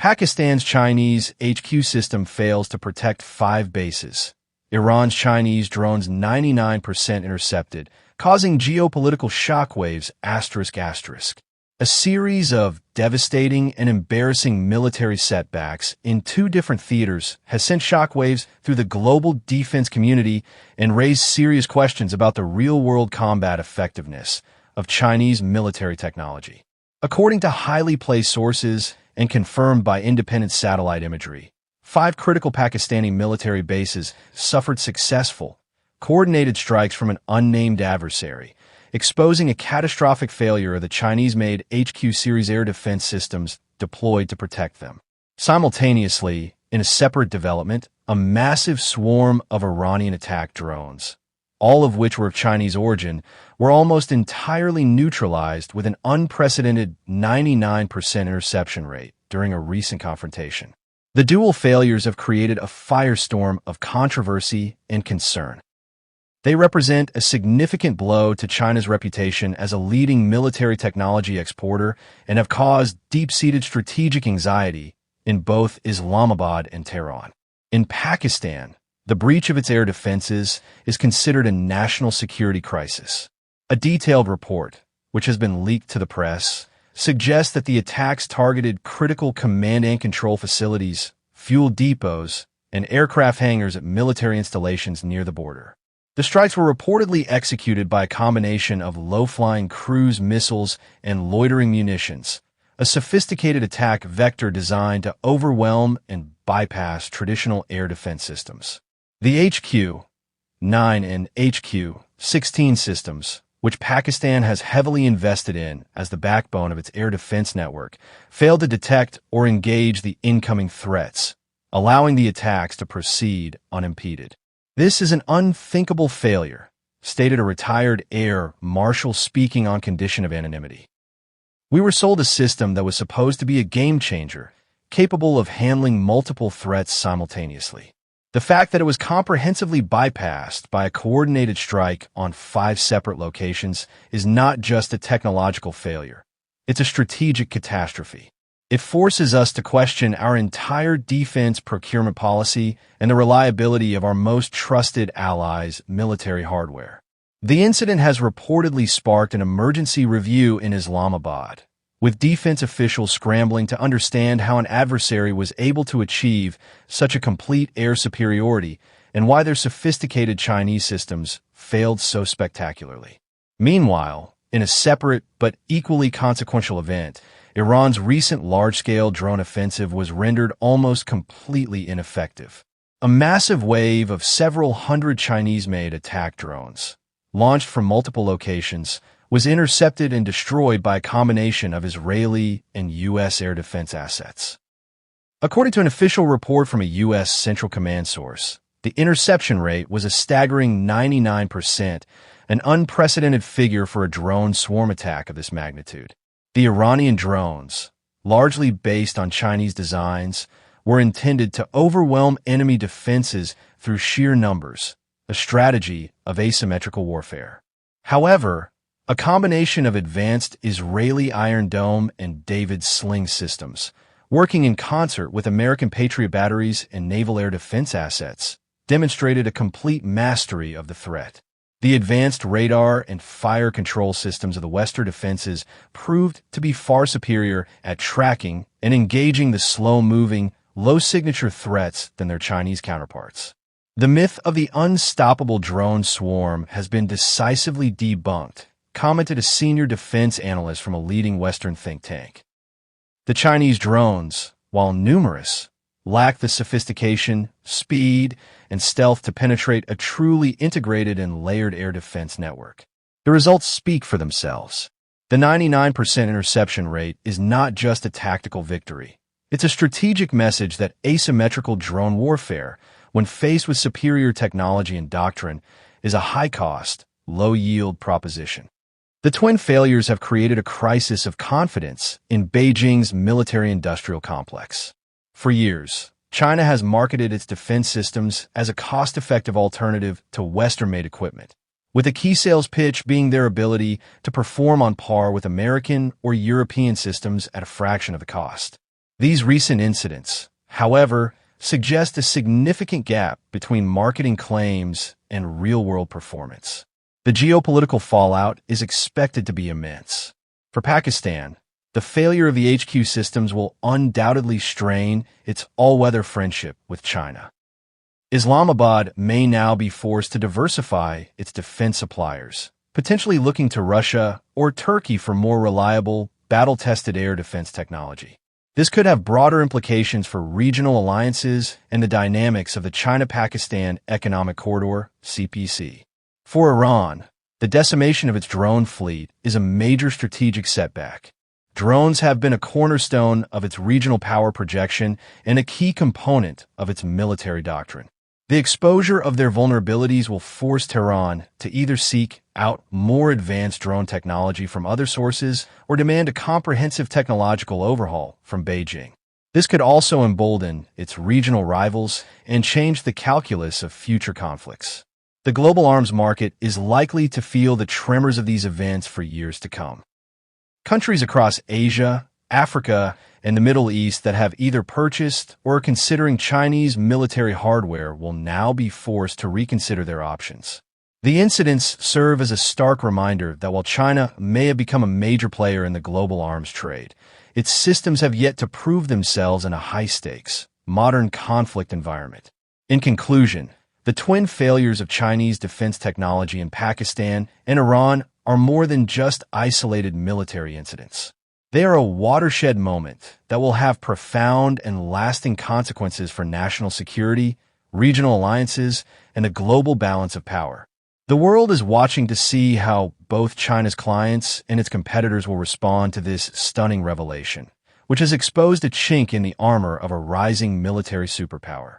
Pakistan's Chinese HQ system fails to protect 5 bases. Iran's Chinese drones 99% intercepted, causing geopolitical shockwaves ***. A series of devastating and embarrassing military setbacks in 2 different theaters has sent shockwaves through the global defense community and raised serious questions about the real-world combat effectiveness of Chinese military technology. According to highly placed sources and confirmed by independent satellite imagery, 5 critical Pakistani military bases suffered successful, coordinated strikes from an unnamed adversary, exposing a catastrophic failure of the Chinese-made HQ series air defense systems deployed to protect them. Simultaneously, in a separate development, a massive swarm of Iranian attack drones, all of which were of Chinese origin, were almost entirely neutralized with an unprecedented 99% interception rate during a recent confrontation. The dual failures have created a firestorm of controversy and concern. They represent a significant blow to China's reputation as a leading military technology exporter and have caused deep-seated strategic anxiety in both Islamabad and Tehran. In Pakistan, the breach of its air defenses is considered a national security crisis. A detailed report, which has been leaked to the press, suggests that the attacks targeted critical command and control facilities, fuel depots, and aircraft hangars at military installations near the border. The strikes were reportedly executed by a combination of low-flying cruise missiles and loitering munitions, a sophisticated attack vector designed to overwhelm and bypass traditional air defense systems. The HQ-9 and HQ-16 systems, which Pakistan has heavily invested in as the backbone of its air defense network, failed to detect or engage the incoming threats, allowing the attacks to proceed unimpeded. This is an unthinkable failure, stated a retired air marshal speaking on condition of anonymity. We were sold a system that was supposed to be a game-changer, capable of handling multiple threats simultaneously. The fact that it was comprehensively bypassed by a coordinated strike on 5 separate locations is not just a technological failure. It's a strategic catastrophe. It forces us to question our entire defense procurement policy and the reliability of our most trusted allies' military hardware. The incident has reportedly sparked an emergency review in Islamabad, with defense officials scrambling to understand how an adversary was able to achieve such a complete air superiority and why their sophisticated Chinese systems failed so spectacularly. Meanwhile, in a separate but equally consequential event, Iran's recent large-scale drone offensive was rendered almost completely ineffective. A massive wave of several hundred Chinese-made attack drones, launched from multiple locations, was intercepted and destroyed by a combination of Israeli and U.S. air defense assets. According to an official report from a U.S. Central Command source, the interception rate was a staggering 99%, an unprecedented figure for a drone swarm attack of this magnitude. The Iranian drones, largely based on Chinese designs, were intended to overwhelm enemy defenses through sheer numbers, a strategy of asymmetrical warfare. However, a combination of advanced Israeli Iron Dome and David's Sling systems, working in concert with American Patriot batteries and naval air defense assets, demonstrated a complete mastery of the threat. The advanced radar and fire control systems of the Western defenses proved to be far superior at tracking and engaging the slow-moving, low-signature threats than their Chinese counterparts. The myth of the unstoppable drone swarm has been decisively debunked, commented a senior defense analyst from a leading Western think tank. The Chinese drones, while numerous, lack the sophistication, speed, and stealth to penetrate a truly integrated and layered air defense network. The results speak for themselves. The 99% interception rate is not just a tactical victory. It's a strategic message that asymmetrical drone warfare, when faced with superior technology and doctrine, is a high-cost, low-yield proposition. The twin failures have created a crisis of confidence in Beijing's military-industrial complex. For years, China has marketed its defense systems as a cost-effective alternative to Western-made equipment, with a key sales pitch being their ability to perform on par with American or European systems at a fraction of the cost. These recent incidents, however, suggest a significant gap between marketing claims and real-world performance. The geopolitical fallout is expected to be immense. For Pakistan, the failure of the HQ systems will undoubtedly strain its all-weather friendship with China. Islamabad may now be forced to diversify its defense suppliers, potentially looking to Russia or Turkey for more reliable, battle-tested air defense technology. This could have broader implications for regional alliances and the dynamics of the China-Pakistan Economic Corridor, CPC. For Iran, the decimation of its drone fleet is a major strategic setback. Drones have been a cornerstone of its regional power projection and a key component of its military doctrine. The exposure of their vulnerabilities will force Tehran to either seek out more advanced drone technology from other sources or demand a comprehensive technological overhaul from Beijing. This could also embolden its regional rivals and change the calculus of future conflicts. The global arms market is likely to feel the tremors of these events for years to come. Countries across Asia, Africa, and the Middle East that have either purchased or are considering Chinese military hardware will now be forced to reconsider their options. The incidents serve as a stark reminder that while China may have become a major player in the global arms trade, its systems have yet to prove themselves in a high-stakes, modern conflict environment. In conclusion, the twin failures of Chinese defense technology in Pakistan and Iran are more than just isolated military incidents. They are a watershed moment that will have profound and lasting consequences for national security, regional alliances, and the global balance of power. The world is watching to see how both China's clients and its competitors will respond to this stunning revelation, which has exposed a chink in the armor of a rising military superpower.